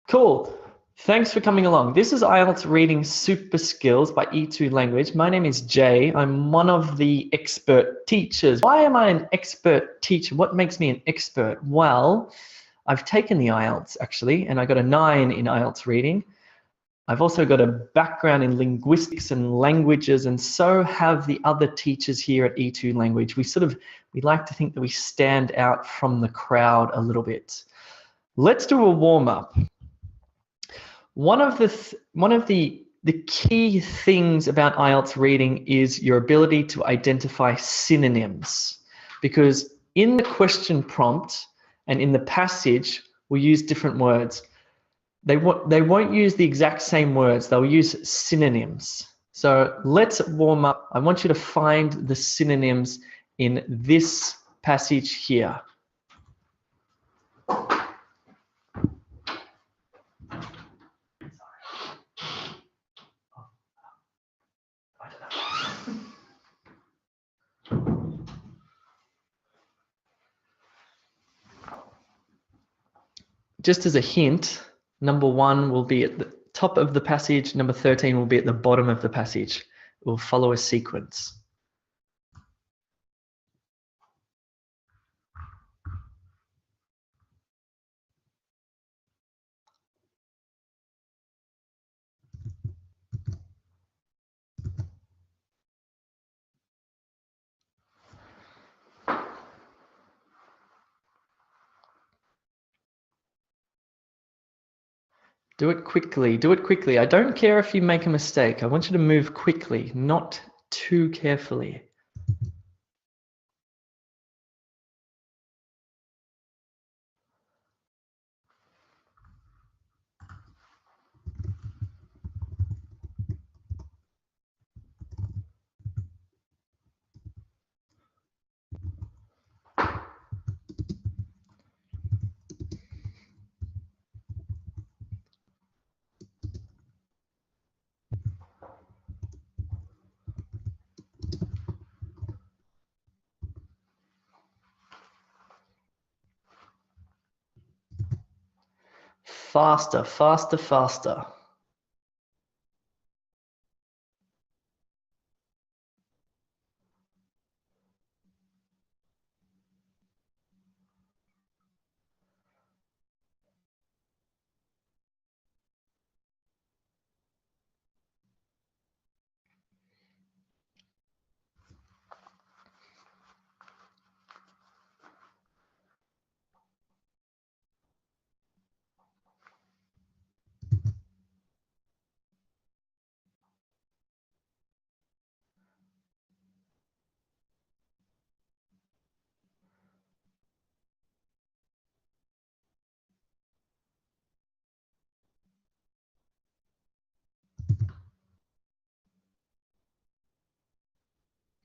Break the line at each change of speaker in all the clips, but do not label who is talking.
Cool. Thanks for coming along. This is Ielts Reading Super Skills by E2 Language. My name is Jay. I'm one of the expert teachers. Why am I an expert teacher? What makes me an expert? Well, I've taken the Ielts actually, and I got a 9 in Ielts reading. I've also got a background in linguistics and languages, and so have the other teachers here at E2 Language. We like to think that we stand out from the crowd a little bit. Let's do a warm-up. One of the key things about Ielts reading is your ability to identify synonyms, because in the question prompt and in the passage, we'll use different words. They won't use the exact same words. They'll use synonyms. So let's warm up. I want you to find the synonyms in this passage here. Just as a hint, number 1 will be at the top of the passage, number 13 will be at the bottom of the passage. It will follow a sequence. Do it quickly, do it quickly. I don't care if you make a mistake. I want you to move quickly, not too carefully. Faster, faster, faster.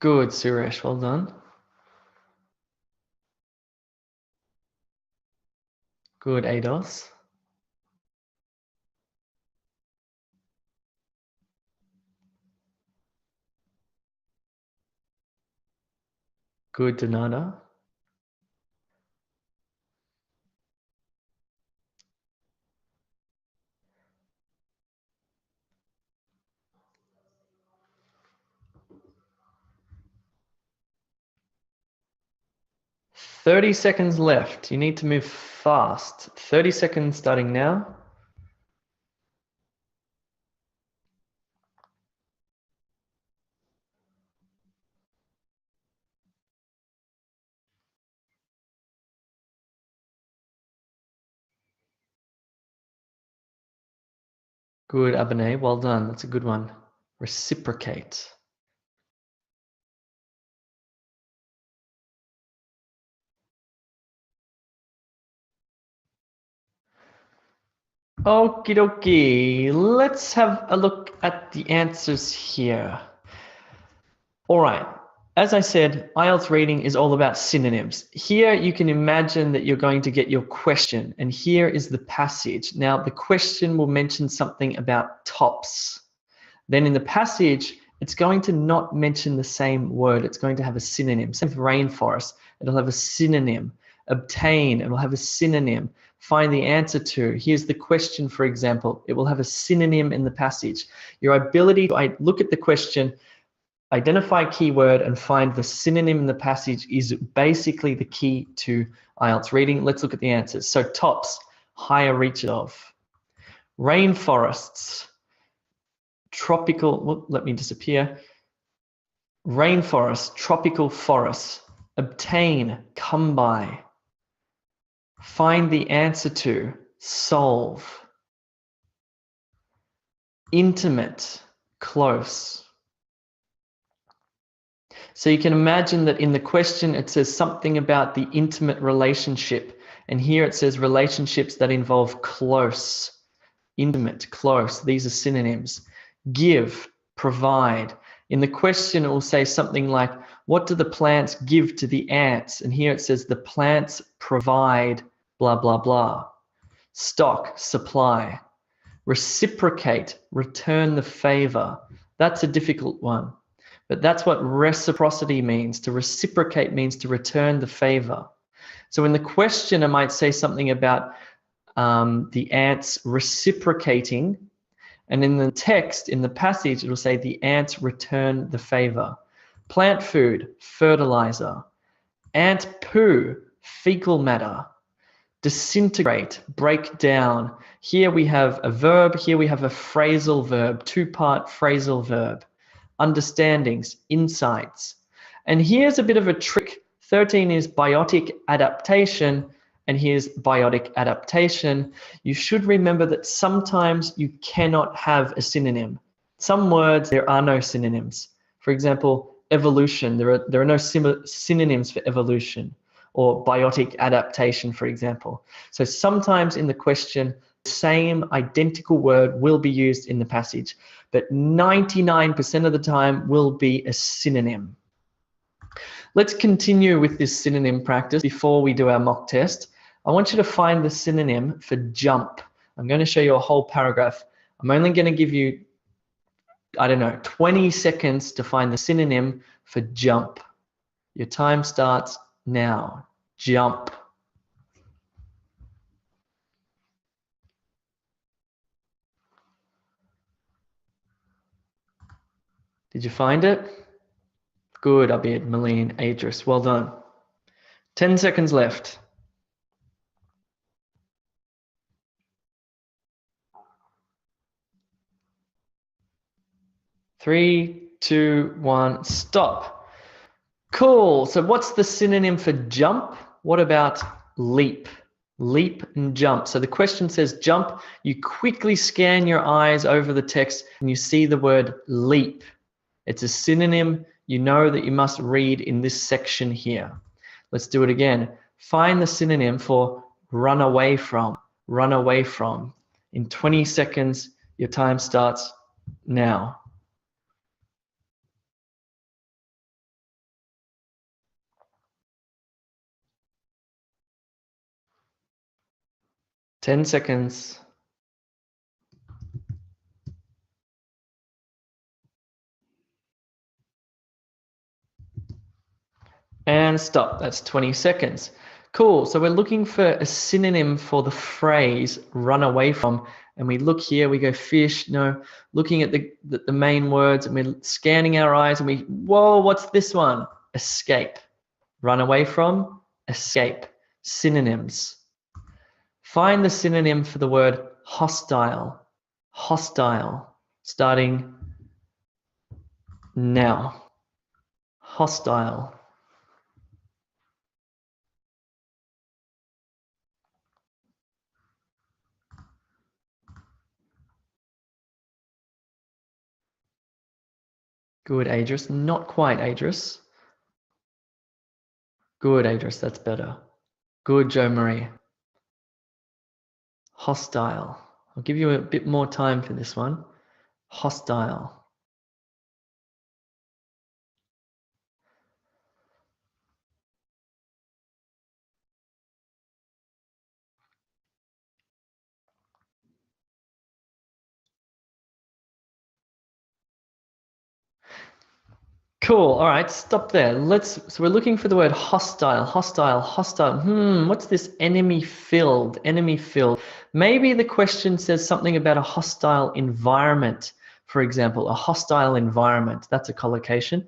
Good, Suresh, well done. Good, Ados. Good, Donata. "30 seconds left. You need to move fast. 30 seconds starting now. Good, Abhinay. Well done. That's a good one. Reciprocate. Okie dokie. Let's have a look at the answers here. All right. As I said, Ielts reading is all about synonyms. Here you can imagine that you're going to get your question, and here is the passage. Now, the question will mention something about tops. Then in the passage, it's going to not mention the same word. It's going to have a synonym. Same with rainforest, it'll have a synonym. Obtain, it'll have a synonym. find the answer to. Here's the question, for example. It will have a synonym in the passage. Your ability to look at the question, identify a keyword, and find the synonym in the passage is basically the key to IELTS reading. Let's look at the answers. So tops, higher reaches of. Rainforests, tropical, well, let me disappear. Rainforest, tropical forests. Obtain, come by. Find the answer to, solve. Intimate, close. So you can imagine that in the question it says something about the intimate relationship, and here it says relationships that involve close, intimate, close. These are synonyms. Give, provide. In the question it will say something like, what do the plants give to the ants? And here it says the plants provide blah, blah, blah. Stock, supply. Reciprocate, return the favor. That's a difficult one. But that's what reciprocity means. To reciprocate means to return the favor. So in the question, I might say something about the ants reciprocating. And in the text, in the passage, it will say the ants return the favor. Plant food, fertilizer. Ant poo, fecal matter. Disintegrate, break down. Here we have a verb, here we have a phrasal verb, two-part phrasal verb. Understandings, insights. And here's a bit of a trick. 13 is biotic adaptation, and here's biotic adaptation. You should remember that sometimes you cannot have a synonym. Some words, there are no synonyms. For example, evolution, there are no synonyms for evolution, or biotic adaptation, for example. So sometimes in the question, the same identical word will be used in the passage, but 99% of the time will be a synonym. Let's continue with this synonym practice before we do our mock test. I want you to find the synonym for jump. I'm going to show you a whole paragraph. I'm only going to give you, 20 seconds to find the synonym for jump. Your time starts now. Jump. Did you find it? Good, Abid, Malene, Adris. Well done. 10 seconds left. 3, 2, 1, stop. Cool. So what's the synonym for jump? What about leap? Leap and jump. So the question says jump. You quickly scan your eyes over the text and you see the word leap. It's a synonym. You know that you must read in this section here. Let's do it again. Find the synonym for run away from. Run away from. In 20 seconds, your time starts now. Ten seconds. And stop. That's 20 seconds. Cool. So we're looking for a synonym for the phrase run away from. And we look here, we go fish, looking at the main words, and we're scanning our eyes and whoa, what's this one? Escape. Run away from, escape. Synonyms. Find the synonym for the word hostile. Hostile. Starting now. Hostile. Good, Adris. Not quite, Adris. Good, Adris. That's better. Good, Joe Marie. Hostile. I'll give you a bit more time for this one. Hostile. Cool. All right, stop there. So we're looking for the word hostile, hostile, hostile. What's this enemy filled? Enemy filled. Maybe the question says something about a hostile environment, for example, a hostile environment. That's a collocation.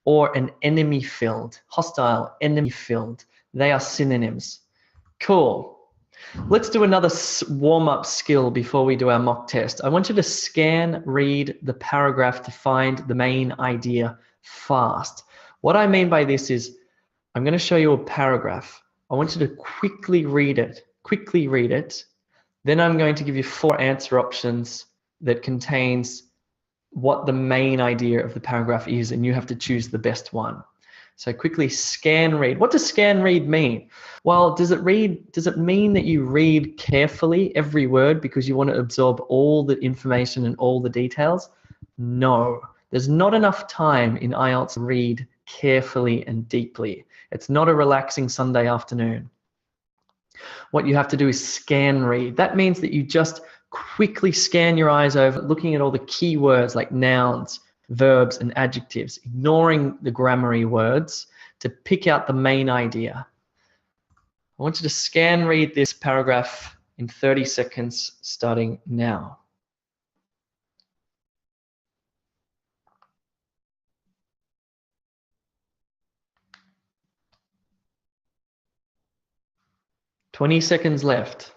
Or an enemy filled, hostile, enemy filled. They are synonyms. Cool. Let's do another warm-up skill before we do our mock test. I want you to scan, read the paragraph to find the main idea fast. What I mean by this is I'm going to show you a paragraph. I want you to quickly read it. Then I'm going to give you 4 answer options that contains what the main idea of the paragraph is, and you have to choose the best one. So quickly scan read. What does scan read mean? Well, does it mean that you read carefully every word because you want to absorb all the information and all the details? No. There's not enough time in IELTS to read carefully and deeply. It's not a relaxing Sunday afternoon. What you have to do is scan read. That means that you just quickly scan your eyes over, looking at all the key words like nouns, verbs, and adjectives, ignoring the grammary words to pick out the main idea. I want you to scan read this paragraph in 30 seconds starting now. "20 seconds left.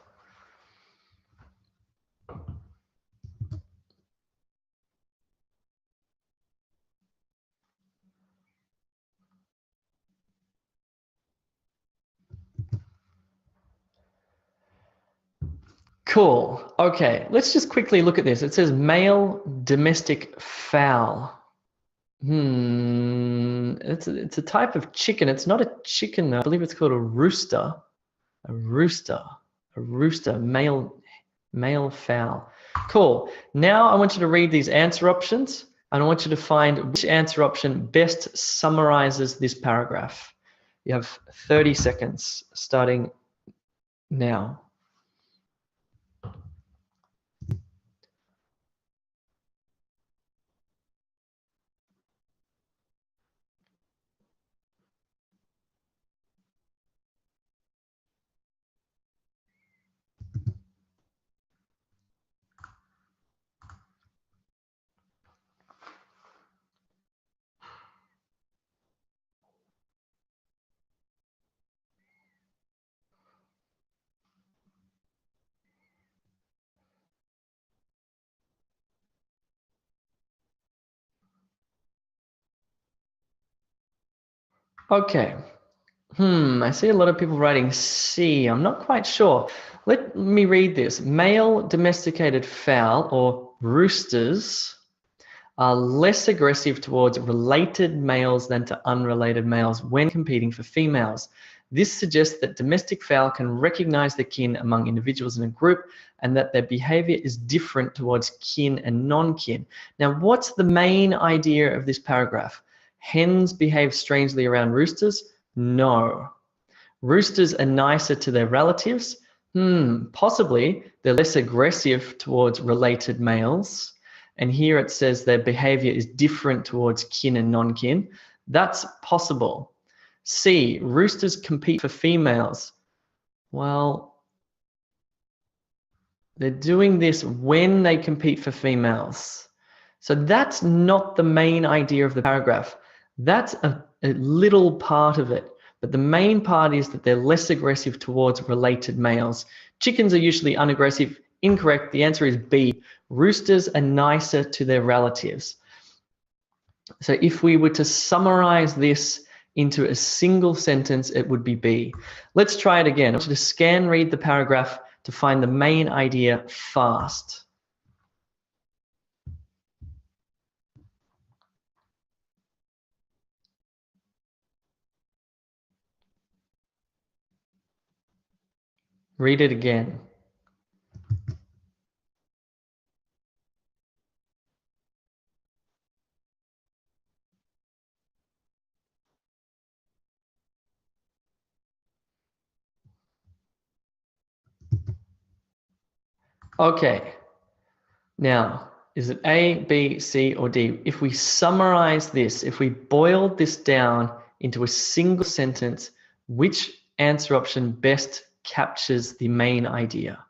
Cool. Okay, let's just quickly look at this. It says male domestic fowl. It's a type of chicken. It's not a chicken though. I believe it's called a rooster. A rooster. A rooster. Male fowl. Cool. Now I want you to read these answer options, and I want you to find which answer option best summarizes this paragraph. You have 30 seconds starting now. Okay. I see a lot of people writing C. I'm not quite sure. Let me read this. Male domesticated fowl, or roosters, are less aggressive towards related males than to unrelated males when competing for females. This suggests that domestic fowl can recognize the kin among individuals in a group and that their behavior is different towards kin and non-kin. Now, what's the main idea of this paragraph? Hens behave strangely around roosters? No. Roosters are nicer to their relatives? Possibly. They're less aggressive towards related males. And here it says their behavior is different towards kin and non-kin. That's possible. C, roosters compete for females. Well, they're doing this when they compete for females. So that's not the main idea of the paragraph. That's a little part of it. But the main part is that they're less aggressive towards related males. Chickens are usually unaggressive. Incorrect. The answer is B. Roosters are nicer to their relatives. So if we were to summarize this into a single sentence, it would be B. Let's try it again. I want you to scan read the paragraph to find the main idea fast. Read it again. Okay. Now, Is it A, B, C, or D? If we summarize this, if we boiled this down into a single sentence, which answer option best captures the main idea?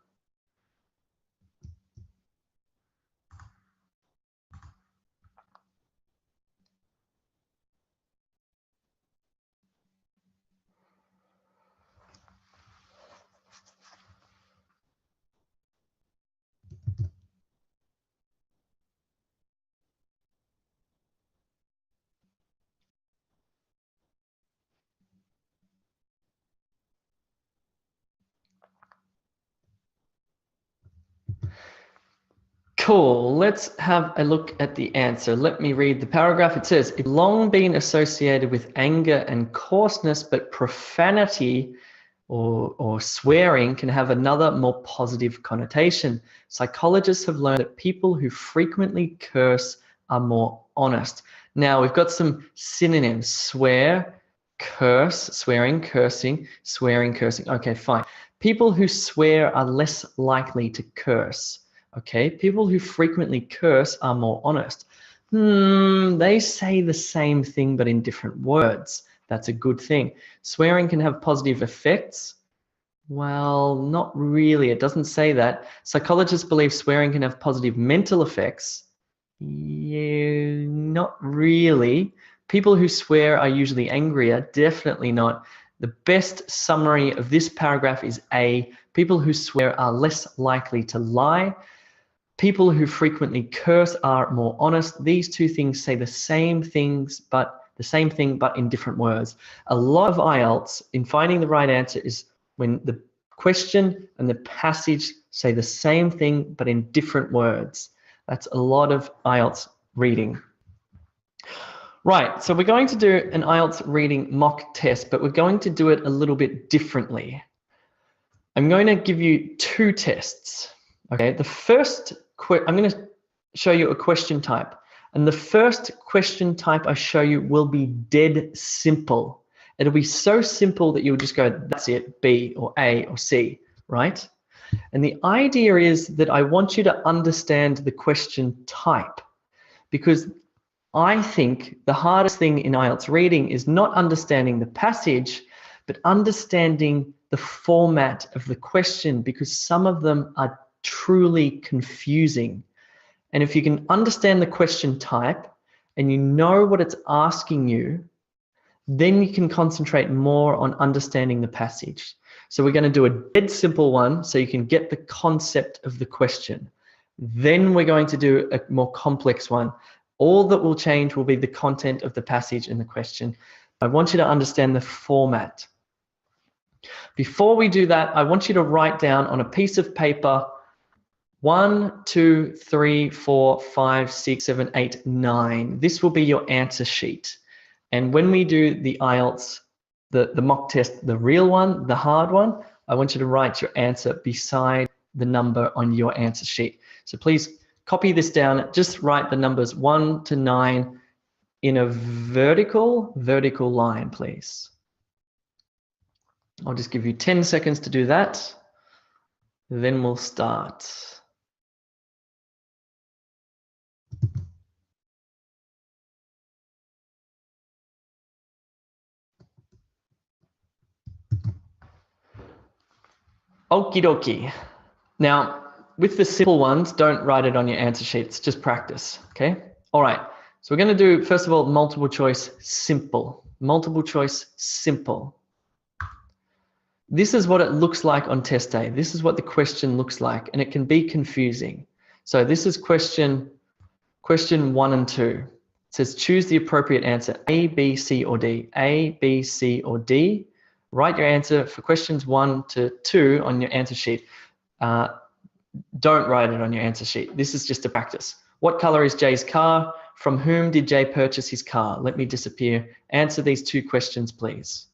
Cool. Let's have a look at the answer. Let me read the paragraph. It says, it's long been associated with anger and coarseness, but profanity or swearing can have another more positive connotation. Psychologists have learned that people who frequently curse are more honest. Now, we've got some synonyms: swear, curse, swearing, cursing, swearing, cursing. Okay, fine. People who swear are less likely to curse. Okay, people who frequently curse are more honest. They say the same thing but in different words. That's a good thing. Swearing can have positive effects. Well, not really. It doesn't say that. Psychologists believe swearing can have positive mental effects. Yeah, not really. People who swear are usually angrier. Definitely not. The best summary of this paragraph is A. People who swear are less likely to lie. People who frequently curse are more honest. These two things say the same thing, but in different words. A lot of IELTS in finding the right answer is when the question and the passage say the same thing, but in different words. That's a lot of IELTS reading. Right, so we're going to do an IELTS reading mock test, but we're going to do it a little bit differently. I'm going to give you two tests. Okay, the first, I'm going to show you a question type. And the first question type I show you will be dead simple. It'll be so simple that you'll just go, that's it, B or A or C, right? And the idea is that I want you to understand the question type, because I think the hardest thing in IELTS reading is not understanding the passage, but understanding the format of the question, because some of them are truly confusing. And if you can understand the question type and you know what it's asking you, then you can concentrate more on understanding the passage. So we're going to do a dead simple one so you can get the concept of the question. Then we're going to do a more complex one. All that will change will be the content of the passage and the question. I want you to understand the format. Before we do that, I want you to write down on a piece of paper 1, 2, 3, 4, 5, 6, 7, 8, 9. This will be your answer sheet. And when we do the IELTS, the mock test, the real one, the hard one, I want you to write your answer beside the number on your answer sheet. So please copy this down. Just write the numbers 1 to 9 in a vertical line, please. I'll just give you 10 seconds to do that. Then we'll start. Okie dokie. Now, with the simple ones, don't write it on your answer sheets, just practice, okay? All right, so we're gonna do, first of all, multiple choice simple. Multiple choice simple. This is what it looks like on test day. This is what the question looks like, and it can be confusing. So this is question 1 and 2. It says choose the appropriate answer, A, B, C, or D. A, B, C, or D. Write your answer for questions 1 to 2 on your answer sheet. Don't write it on your answer sheet. This is just a practice. What color is Jay's car? From whom did Jay purchase his car? Let me disappear. Answer these two questions, please.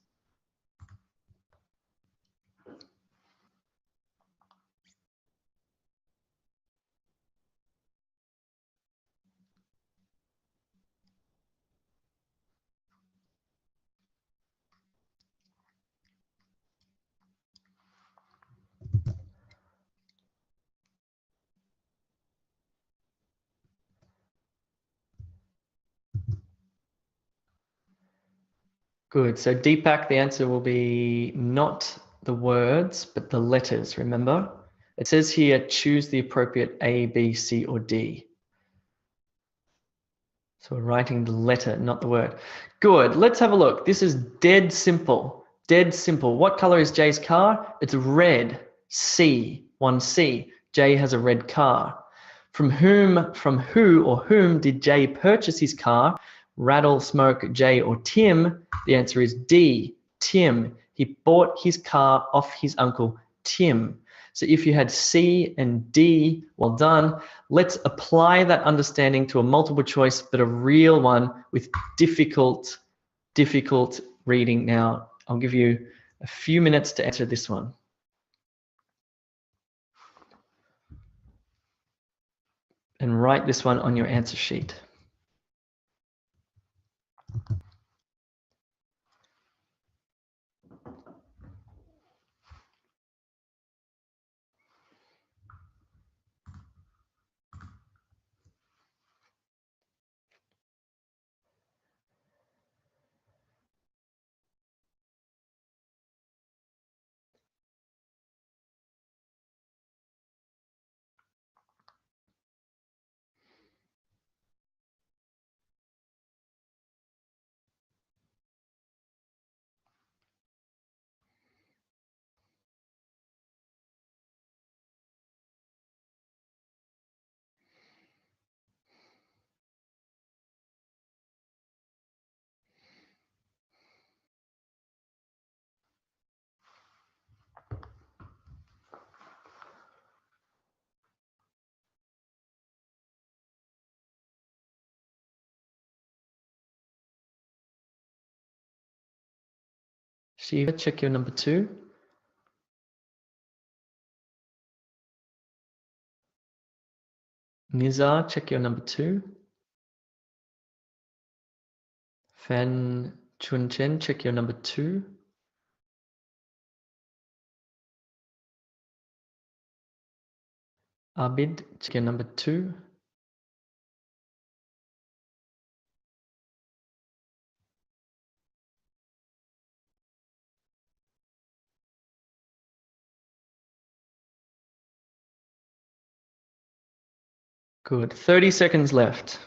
Good. So Deepak, the answer will be not the words, but the letters, remember? It says here, choose the appropriate A, B, C, or D. So we're writing the letter, not the word. Good. Let's have a look. This is dead simple. Dead simple. What color is Jay's car? It's red. C. 1C. Jay has a red car. From who or whom did Jay purchase his car? Rattle, Smoke, Jay, or Tim? The answer is D. Tim. He bought his car off his uncle Tim. So if you had C and D, well done. Let's apply that understanding to a multiple choice, but a real one with difficult reading. Now, I'll give you a few minutes to answer this one. And write this one on your answer sheet. Shiva, check your number 2. Nizar, check your number 2. Fan Chunchen, check your number 2. Abid, check your number 2. Good. 30 seconds left.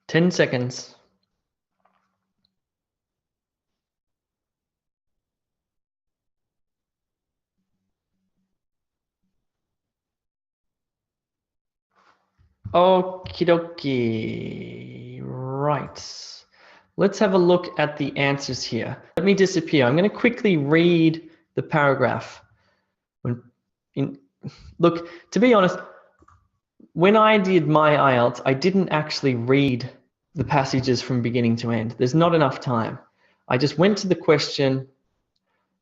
Ten seconds. Okie dokie. Right. Let's have a look at the answers here. Let me disappear. I'm going to quickly read the paragraph. Look, to be honest, when I did my IELTS, I didn't actually read the passages from beginning to end. There's not enough time. I just went to the question,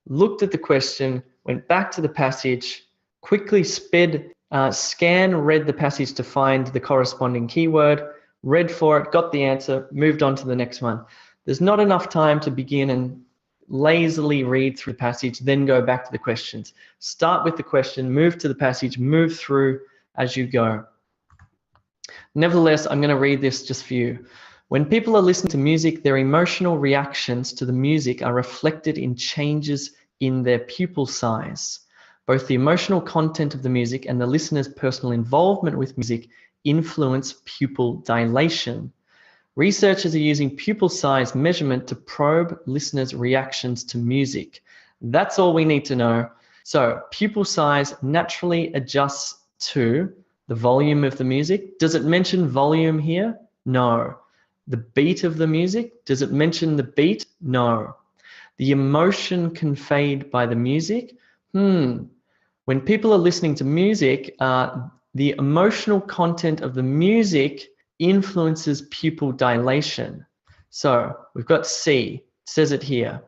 looked at the question, went back to the passage, quickly read the passage to find the corresponding keyword, read for it, got the answer, moved on to the next one. There's not enough time to begin and lazily read through the passage, then go back to the questions. Start with the question, move to the passage, move through as you go. Nevertheless, I'm going to read this just for you. When people are listening to music, their emotional reactions to the music are reflected in changes in their pupil size. Both the emotional content of the music and the listener's personal involvement with music influence pupil dilation. Researchers are using pupil size measurement to probe listeners' reactions to music. That's all we need to know. So pupil size naturally adjusts to the volume of the music. Does it mention volume here? No. The beat of the music? Does it mention the beat? No. The emotion conveyed by the music? When people are listening to music, the emotional content of the music influences pupil dilation. So we've got C, it says it here.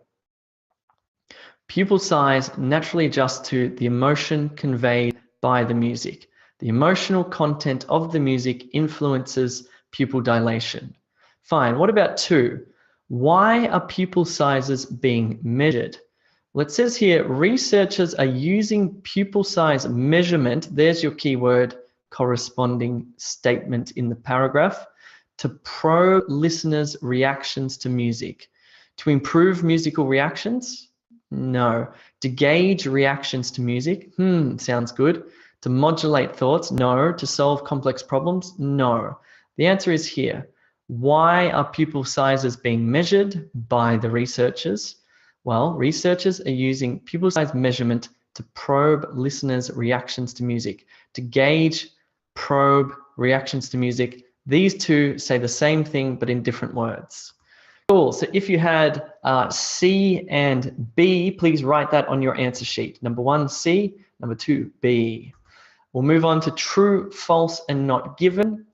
Pupil size naturally adjusts to the emotion conveyed by the music. The emotional content of the music influences pupil dilation. Fine. What about 2? Why are pupil sizes being measured? Well, it says here, researchers are using pupil size measurement, there's your keyword, corresponding statement in the paragraph, to probe listeners' reactions to music. To improve musical reactions? No. To gauge reactions to music? Sounds good. To modulate thoughts? No. To solve complex problems? No. The answer is here. Why are pupil sizes being measured by the researchers? Well, researchers are using pupil size measurement to probe listeners' reactions to music. To gauge, probe reactions to music. These two say the same thing but in different words. Cool. So if you had C and B, please write that on your answer sheet. Number 1, C. Number 2, B. We'll move on to true, false, and not given.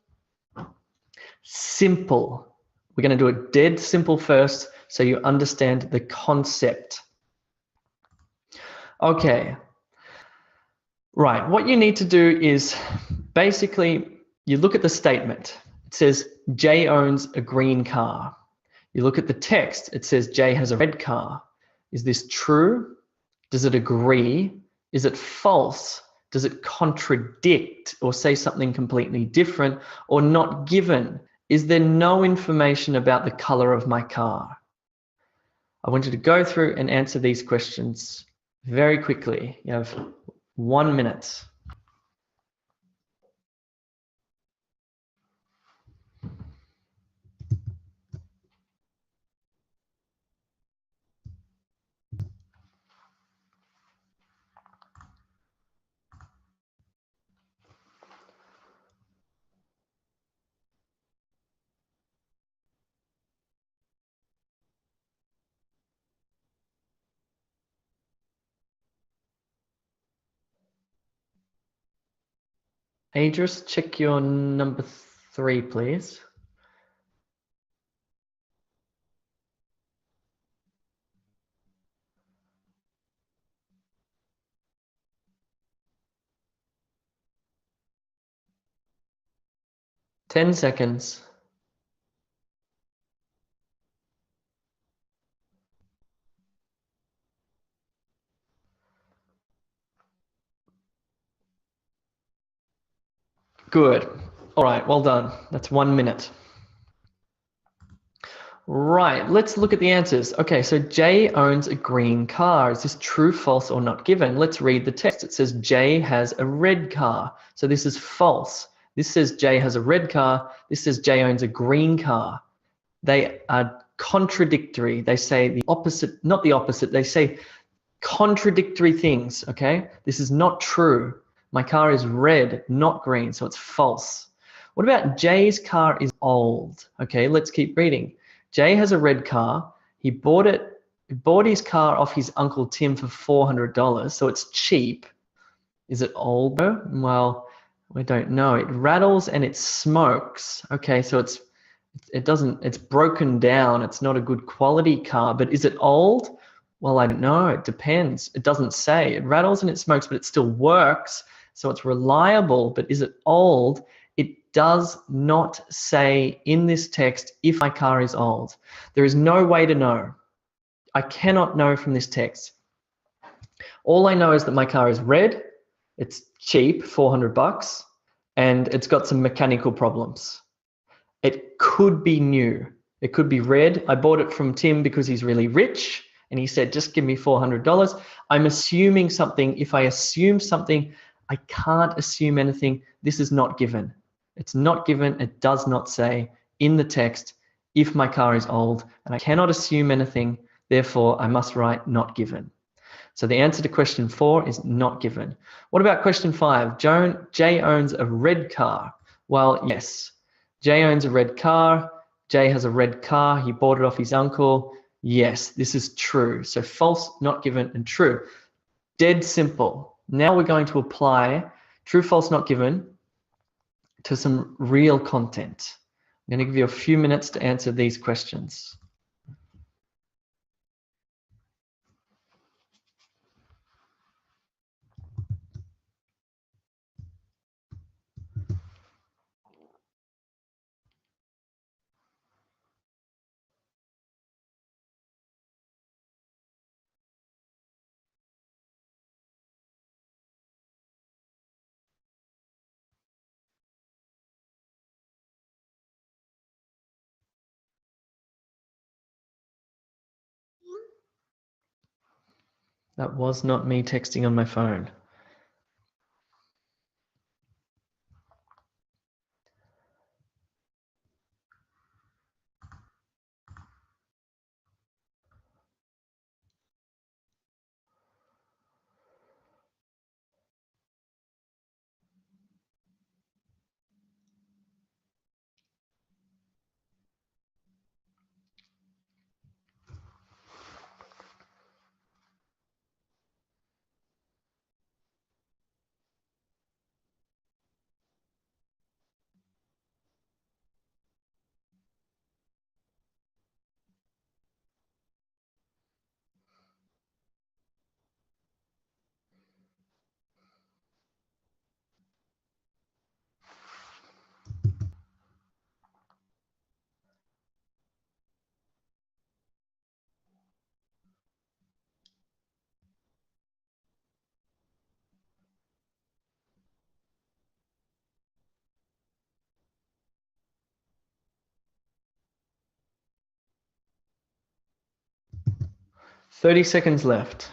Simple. We're going to do it dead simple first so you understand the concept. Okay. Right. What you need to do is basically you look at the statement. It says Jay owns a green car. You look at the text. It says Jay has a red car. Is this true? Does it agree? Is it false? Does it contradict or say something completely different or not given? Is there no information about the color of my car? I want you to go through and answer these questions very quickly. You have 1 minute. Adris, check your number 3, please. Ten seconds. Good. All right, well done. That's 1 minute. Right, let's look at the answers. Okay, so Jay owns a green car. Is this true, false, or not given? Let's read the text. It says Jay has a red car. So this is false. This says Jay has a red car. This says Jay owns a green car. They are contradictory. They say the opposite, not the opposite. They say contradictory things, okay? This is not true. My car is red, not green, so it's false. What about Jay's car is old? Okay, let's keep reading. Jay has a red car. He bought his car off his Uncle Tim for $400, so it's cheap. Is it old though? Well, we don't know. It rattles and it smokes. Okay, so it's broken down. It's not a good quality car, but is it old? Well, I don't know. It depends. It doesn't say. It rattles and it smokes, but it still works. So it's reliable, but is it old? It does not say in this text if my car is old. There is no way to know. I cannot know from this text. All I know is that my car is red, it's cheap, $400, and it's got some mechanical problems. It could be new. It could be red. I bought it from Tim because he's really rich, and he said, just give me $400. I'm assuming something. If I assume something, I can't assume anything. This is not given. It's not given. It does not say in the text if my car is old, and I cannot assume anything. Therefore, I must write not given. So the answer to question 4 is not given. What about question 5? Jay owns a red car. Well, yes. Jay owns a red car. Jay has a red car. He bought it off his uncle. Yes, this is true. So false, not given, and true. Dead simple. Now we're going to apply true, false, not given to some real content. I'm going to give you a few minutes to answer these questions. That was not me texting on my phone. "30 seconds left.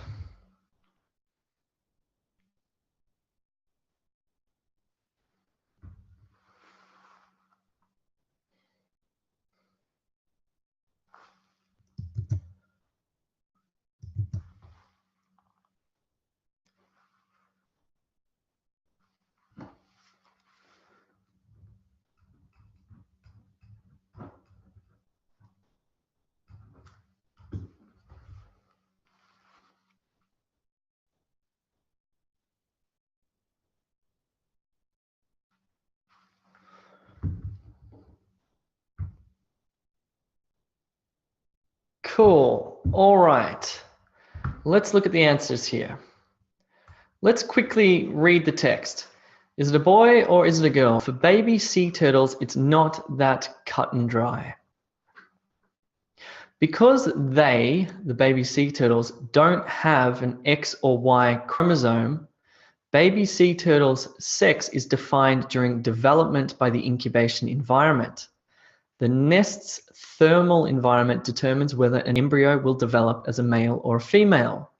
Cool. All right. Let's look at the answers here. Let's quickly read the text. Is it a boy or is it a girl? For baby sea turtles, it's not that cut and dry. Because they, the baby sea turtles, don't have an X or Y chromosome, baby sea turtles' sex is defined during development by the incubation environment. The nest's thermal environment determines whether an embryo will develop as a male or a female.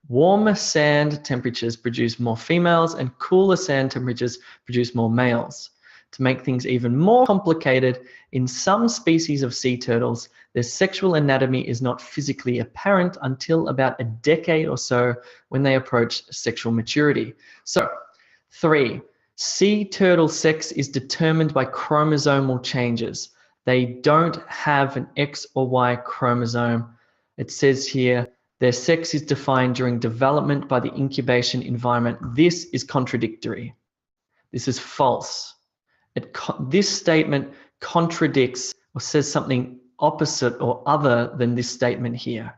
Warmer sand temperatures produce more females and cooler sand temperatures produce more males. To make things even more complicated, in some species of sea turtles, their sexual anatomy is not physically apparent until about a decade or so when they approach sexual maturity. So, 3. Sea turtle sex is determined by chromosomal changes. They don't have an X or Y chromosome. It says here, their sex is defined during development by the incubation environment. This is contradictory. This is false. This statement contradicts or says something opposite or other than this statement here.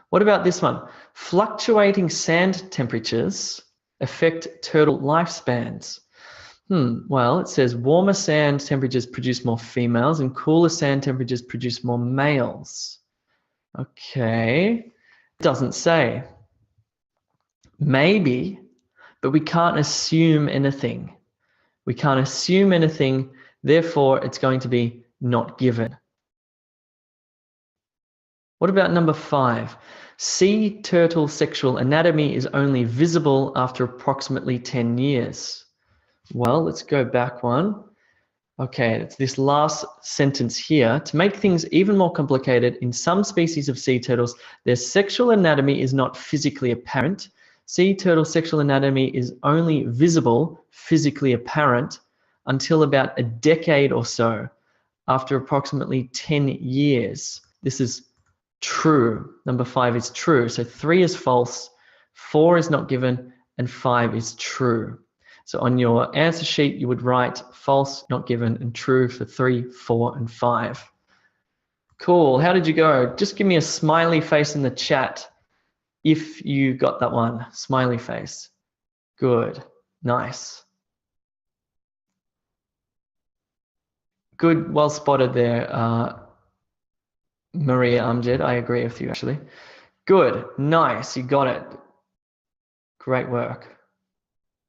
What about this one? Fluctuating sand temperatures affect turtle lifespans. Well, it says warmer sand temperatures produce more females and cooler sand temperatures produce more males. Okay, it doesn't say. Maybe, but we can't assume anything. We can't assume anything, therefore it's going to be not given. What about number 5? Sea turtle sexual anatomy is only visible after approximately 10 years. Well, let's go back one. Okay, it's this last sentence here. To make things even more complicated, in some species of sea turtles, their sexual anatomy is not physically apparent. Sea turtle sexual anatomy is only visible, physically apparent, until about a decade or so, after approximately 10 years. This is true. Number 5 is true. So 3 is false, 4 is not given, and 5 is true. So on your answer sheet, you would write false, not given, and true for 3, 4, and 5. Cool. How did you go? Just give me a smiley face in the chat if you got that one. Smiley face. Good. Nice. Good. Well spotted there, Maria Amjad. I agree with you, actually. Good. Nice. You got it. Great work.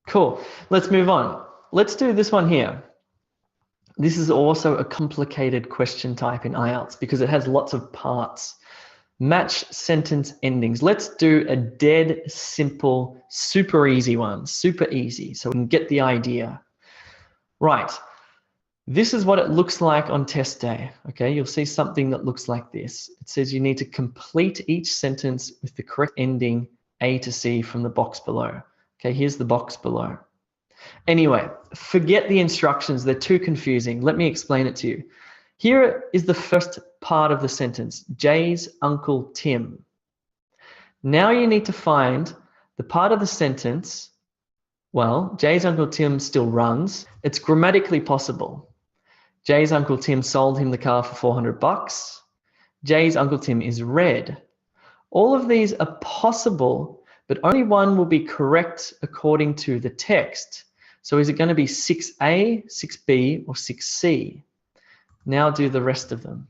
Cool. Let's move on. Let's do this one here. This is also a complicated question type in Ielts because it has lots of parts. Match sentence endings. Let's do a dead simple, super easy one. Super easy, so we can get the idea. Right. This is what it looks like on test day. Okay, you'll see something that looks like this. It says you need to complete each sentence with the correct ending A to C from the box below. Okay, here's the box below. Anyway, forget the instructions. They're too confusing. Let me explain it to you. Here is the first part of the sentence, Jay's Uncle Tim. Now you need to find the part of the sentence, well, Jay's Uncle Tim still runs. It's grammatically possible. Jay's Uncle Tim sold him the car for 400 bucks. Jay's Uncle Tim is red. All of these are possible, but only one will be correct according to the text. So is it going to be 6A, 6B, or 6C? Now do the rest of them.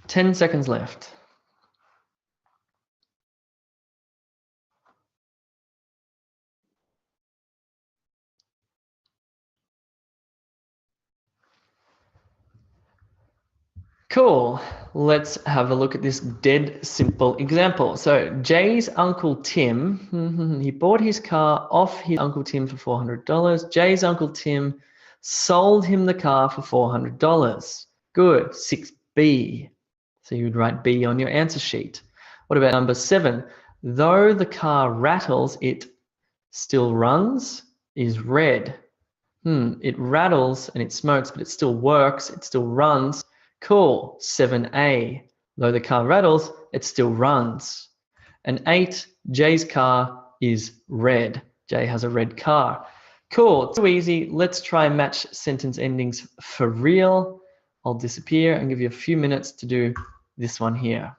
Ten seconds left. Cool. Let's have a look at this dead simple example. So Jay's Uncle Tim, he bought his car off his Uncle Tim for $400. Jay's Uncle Tim sold him the car for $400. Good. 6B. So you would write B on your answer sheet. What about number 7? Though the car rattles, it still runs is red. It rattles and it smokes, but it still works. It still runs. Cool. 7A. Though the car rattles, it still runs. And 8, Jay's car is red. Jay has a red car. Cool. Too easy. Let's try match sentence endings for real. I'll disappear and give you a few minutes to do this one here.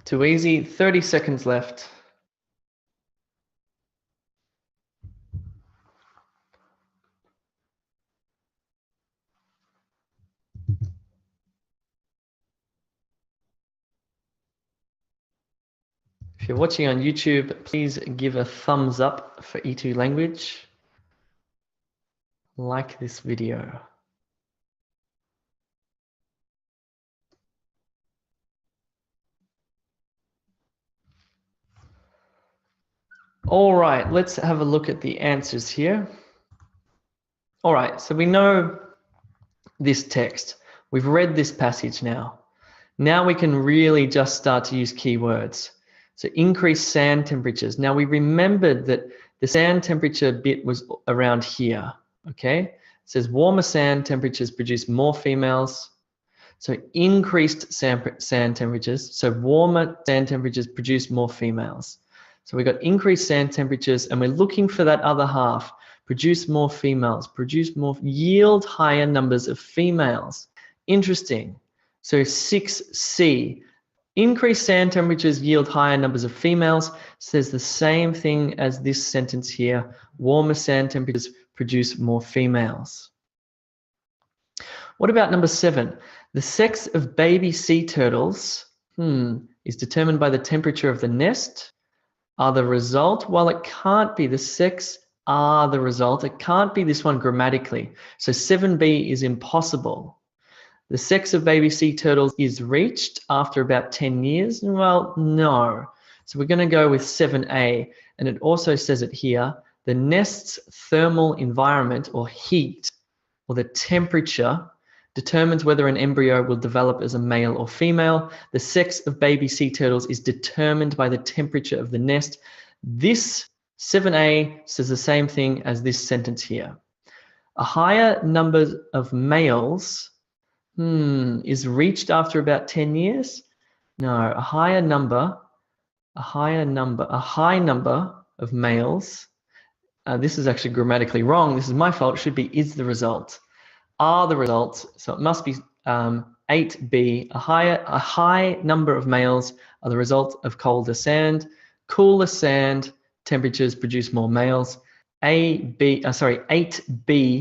Too easy. 30 seconds left. If you're watching on YouTube, please give a thumbs up for E2 language. Like this video. All right, let's have a look at the answers here. All right, so we know this text. We've read this passage now. Now we can really just start to use keywords. So increased sand temperatures. Now we remembered that the sand temperature bit was around here, okay? It says warmer sand temperatures produce more females. So increased sand temperatures. So warmer sand temperatures produce more females. So we got increased sand temperatures, and we're looking for that other half. Produce more females, yield higher numbers of females. Interesting. So 6C, increased sand temperatures yield higher numbers of females, says the same thing as this sentence here. Warmer sand temperatures produce more females. What about number 7? The sex of baby sea turtles is determined by the temperature of the nest. Are the result? Well, it can't be. The sex are the result. It can't be this one grammatically. So 7B is impossible. The sex of baby sea turtles is reached after about 10 years. Well, no. So we're going to go with 7A. And it also says it here. The nest's thermal environment or heat or the temperature determines whether an embryo will develop as a male or female. The sex of baby sea turtles is determined by the temperature of the nest. This 7A says the same thing as this sentence here. A higher number of males is reached after about 10 years. No, a high number of males. This is actually grammatically wrong. This is my fault. It should be is the result. Are the results. So it must be 8B. A high number of males are the result of colder sand. Cooler sand temperatures produce more males. 8B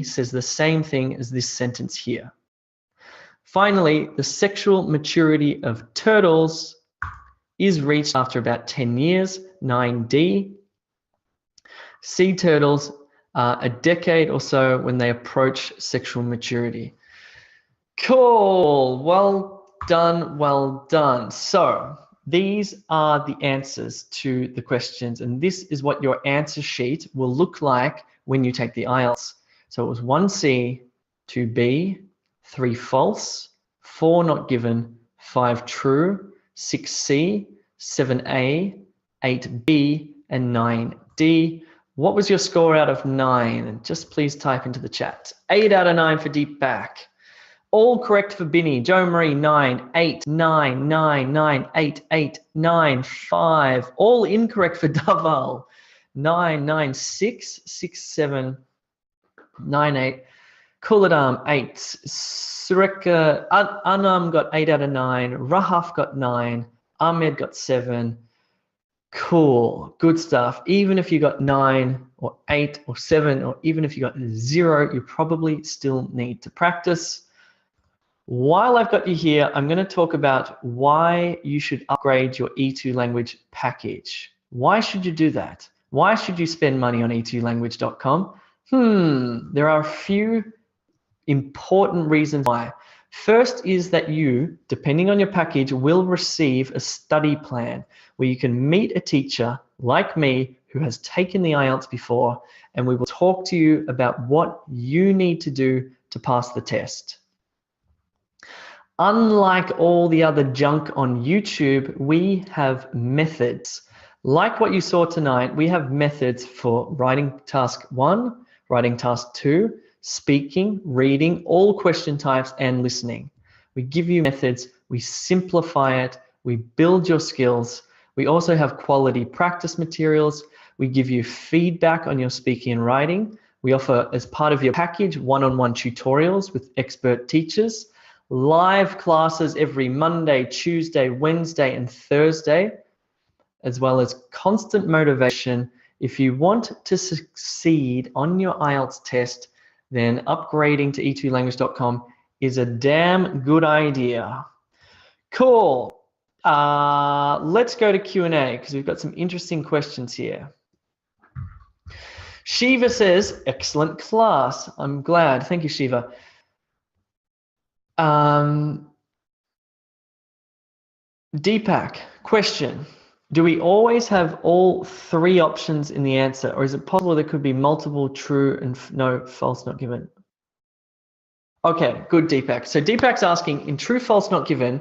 says the same thing as this sentence here. Finally, the sexual maturity of turtles is reached after about 10 years. 9D. Sea turtles a decade or so when they approach sexual maturity. Cool. Well done. Well done. So these are the answers to the questions, and this is what your answer sheet will look like when you take the IELTS. So it was 1C, 2B, 3 false, 4 not given, 5 true, 6C, 7A, 8B, and 9D. What was your score out of 9? And just please type into the chat. 8 out of 9 for Deepak. All correct for Binny. Joe Marie, 9, 8, 9, 9, 9, 8, 8, 9, 5. All incorrect for Daval. 9, 9, 6, 6, 7, 9, 8. Kuladam, 8. Sureka, Anam got 8 out of 9. Rahaf got 9. Ahmed got 7. Cool, good stuff. Even if you got 9 or 8 or 7, or even if you got 0, you probably still need to practice. While I've got you here, I'm going to talk about why you should upgrade your E2 language package. Why should you do that? Why should you spend money on e2language.com? There are a few important reasons why. First is that you, depending on your package, will receive a study plan where you can meet a teacher like me who has taken the IELTS before, and we will talk to you about what you need to do to pass the test. Unlike all the other junk on YouTube, we have methods. Like what you saw tonight, we have methods for writing task 1, writing task 2, speaking, reading, all question types, and listening. We give you methods, we simplify it, we build your skills. We also have quality practice materials. We give you feedback on your speaking and writing. We offer, as part of your package, one-on-one tutorials with expert teachers, live classes every Monday, Tuesday, Wednesday, and Thursday, as well as constant motivation. If you want to succeed on your IELTS test, then upgrading to e2language.com is a damn good idea. Cool. Let's go to Q&A because we've got some interesting questions here. Shiva says, excellent class. I'm glad. Thank you, Shiva. Deepak, question. Do we always have all 3 options in the answer, or is it possible there could be multiple true and no false not given? Okay, good, Deepak. So Deepak's asking, in true, false not given,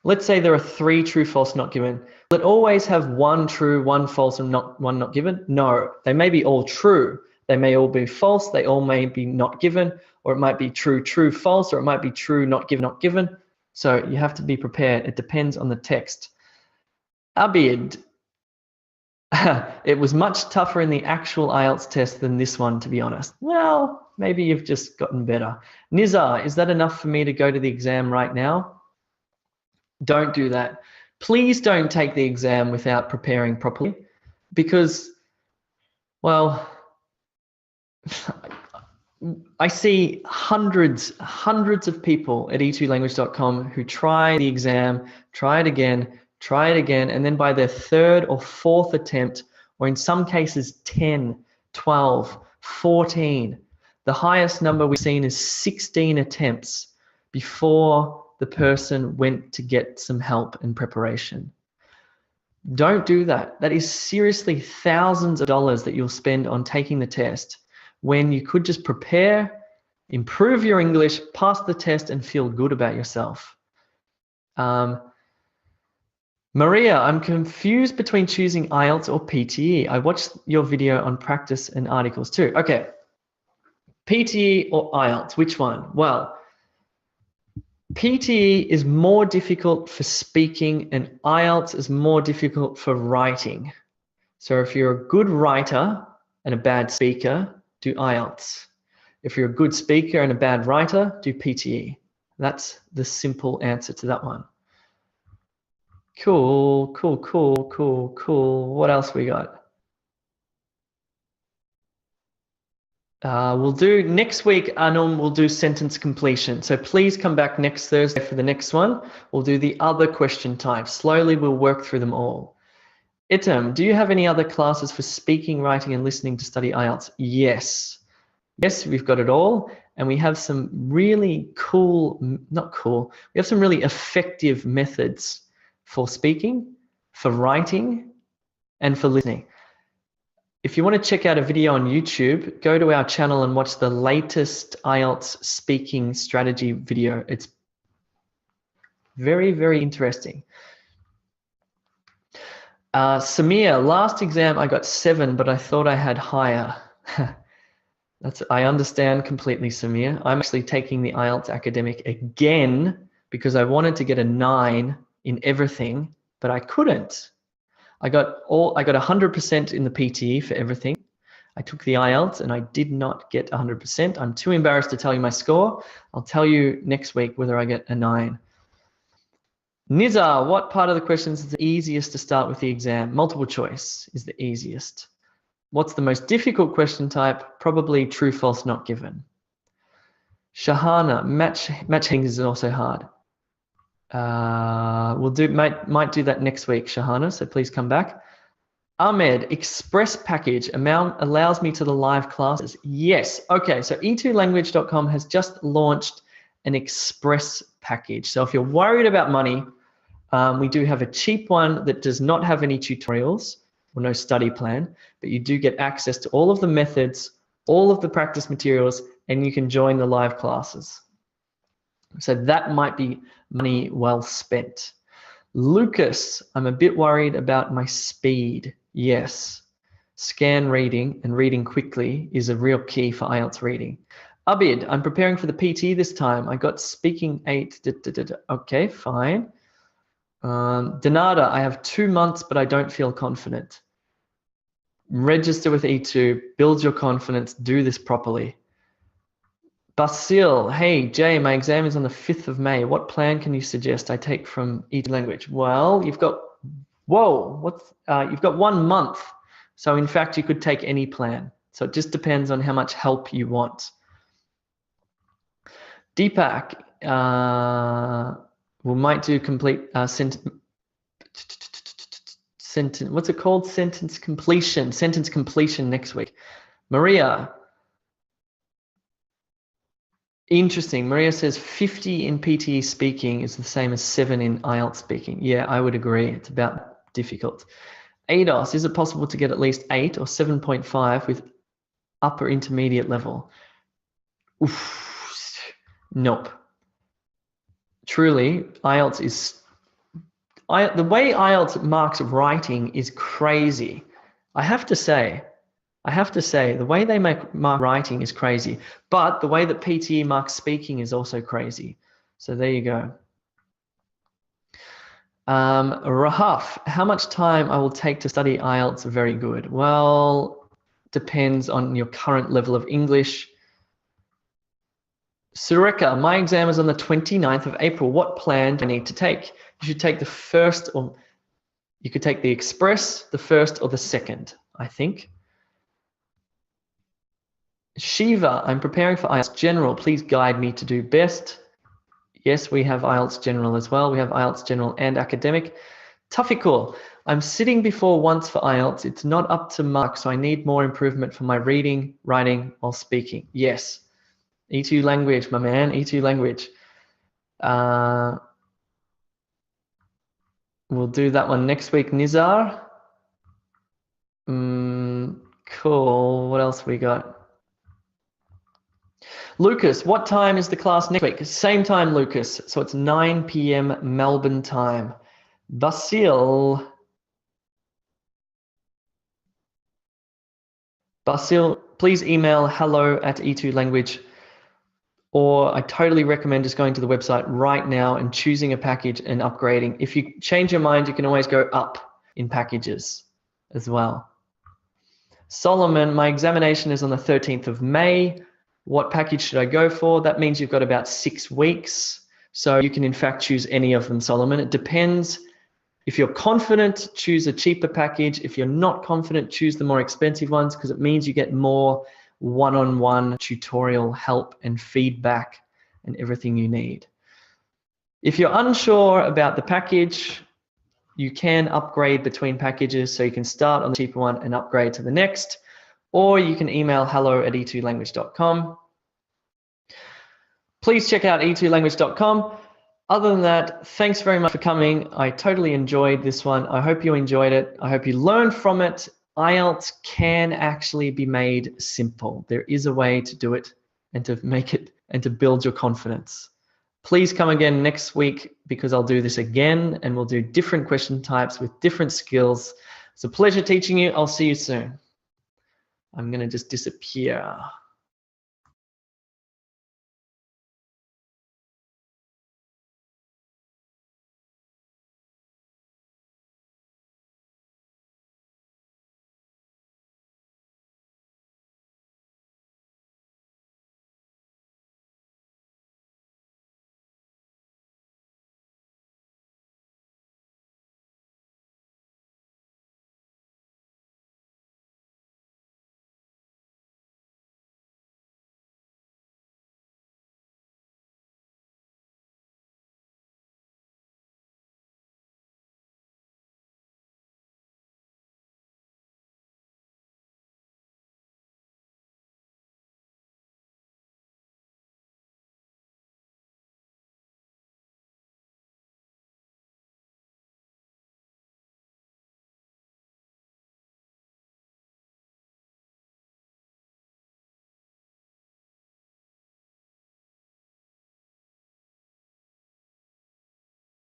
Let's say there are 3 true, false, not given. Will it always have 1 true, 1 false, and one not given? No, they may be all true. They may all be false. They all may be not given, or it might be true, true, false, or it might be true, not given, not given. So you have to be prepared. It depends on the text. Abid, it was much tougher in the actual IELTS test than this one, to be honest. Well, maybe you've just gotten better. Nizar, is that enough for me to go to the exam right now? Don't do that. Please don't take the exam without preparing properly, because, well, I see hundreds of people at e2language.com who try the exam, try it again, and then by their 3rd or 4th attempt, or in some cases 10, 12, 14, the highest number we've seen is 16 attempts before the person went to get some help and preparation. Don't do that. That is seriously thousands of dollars that you'll spend on taking the test when you could just prepare, improve your English, pass the test, and feel good about yourself. Maria, I'm confused between choosing IELTS or PTE. I watched your video on practice and articles too. Okay, PTE or IELTS, which one? Well, PTE is more difficult for speaking and IELTS is more difficult for writing. So if you're a good writer and a bad speaker, do IELTS. If you're a good speaker and a bad writer, do PTE. That's the simple answer to that one. Cool. What else we got? We'll do next week, Anum, we'll do sentence completion. So please come back next Thursday for the next one. We'll do the other question types. Slowly we'll work through them all. Item, do you have any other classes for speaking, writing, and listening to study IELTS? Yes. Yes, we've got it all. And we have some really we have some really effective methods for speaking, for writing, and for listening. If you want to check out a video on YouTube, go to our channel and watch the latest IELTS speaking strategy video. It's very, very interesting. Samir, last exam I got 7, but I thought I had higher. I understand completely, Samir. I'm actually taking the IELTS academic again because I wanted to get a 9 in everything, but I couldn't. I got 100% in the PTE for everything. I took the IELTS and I did not get 100%. I'm too embarrassed to tell you my score. I'll tell you next week whether I get a 9. Nizar, what part of the questions is the easiest to start with the exam? Multiple choice is the easiest. What's the most difficult question type? Probably true, false, not given. Shahana, matching is also hard. Might do that next week, Shahana, so please come back. Ahmed, express package allows me to the live classes. Yes, okay, so e2language.com has just launched an express package. So if you're worried about money, we do have a cheap one that does not have any tutorials or no study plan, but you do get access to all of the methods, all of the practice materials, and you can join the live classes. So that might be money well spent. Lucas, I'm a bit worried about my speed. Yes, scan reading and reading quickly is a real key for IELTS reading. Abid, I'm preparing for the PT this time. I got speaking 8. Okay, fine. Donada, I have 2 months, but I don't feel confident. Register with E2, build your confidence, do this properly. Basil, hey Jay, my exam is on the 5th of May. What plan can you suggest I take from E2 language? Well, you've got 1 month. So in fact, you could take any plan. So it just depends on how much help you want. Deepak, we might do complete sentence. What's it called? Sentence completion next week. Maria, interesting. Maria says 50 in PTE speaking is the same as 7 in IELTS speaking. Yeah, I would agree. It's about difficult. ADOS, is it possible to get at least 8 or 7.5 with upper intermediate level? Oof. Nope. Truly, IELTS is the way IELTS marks writing is crazy. I have to say, the way they mark writing is crazy, but the way that PTE marks speaking is also crazy. So there you go. Rahaf, how much time I will take to study IELTS? Very good. Well, depends on your current level of English. Sureka, my exam is on the 29th of April. What plan do I need to take? You should take the first, or you could take the express, the first or the second, I think. Shiva, I'm preparing for IELTS General. Please guide me to do best. Yes, we have IELTS General as well. We have IELTS General and Academic. Tafikul, I'm sitting before once for IELTS. It's not up to mark, so I need more improvement for my reading, writing, or speaking. Yes. E2 language, my man, E2 language. We'll do that one next week, Nizar. Cool. What else we got? Lucas, what time is the class next week? Same time, Lucas. So it's 9 p.m. Melbourne time. Basil, please email hello@e2language, or I totally recommend just going to the website right now and choosing a package and upgrading. If you change your mind, you can always go up in packages as well. Solomon, my examination is on the 13th of May. What package should I go for? That means you've got about 6 weeks. So you can in fact choose any of them, Solomon. It depends. If you're confident, choose a cheaper package. If you're not confident, choose the more expensive ones, because it means you get more one-on-one tutorial help and feedback and everything you need. If you're unsure about the package, you can upgrade between packages, so you can start on the cheaper one and upgrade to the next, or you can email hello@e2language.com. Please check out e2language.com. Other than that, thanks very much for coming. I totally enjoyed this one. I hope you enjoyed it. I hope you learned from it. IELTS can actually be made simple. There is a way to do it and to make it and to build your confidence. Please come again next week, because I'll do this again and we'll do different question types with different skills. It's a pleasure teaching you. I'll see you soon. I'm going to just disappear.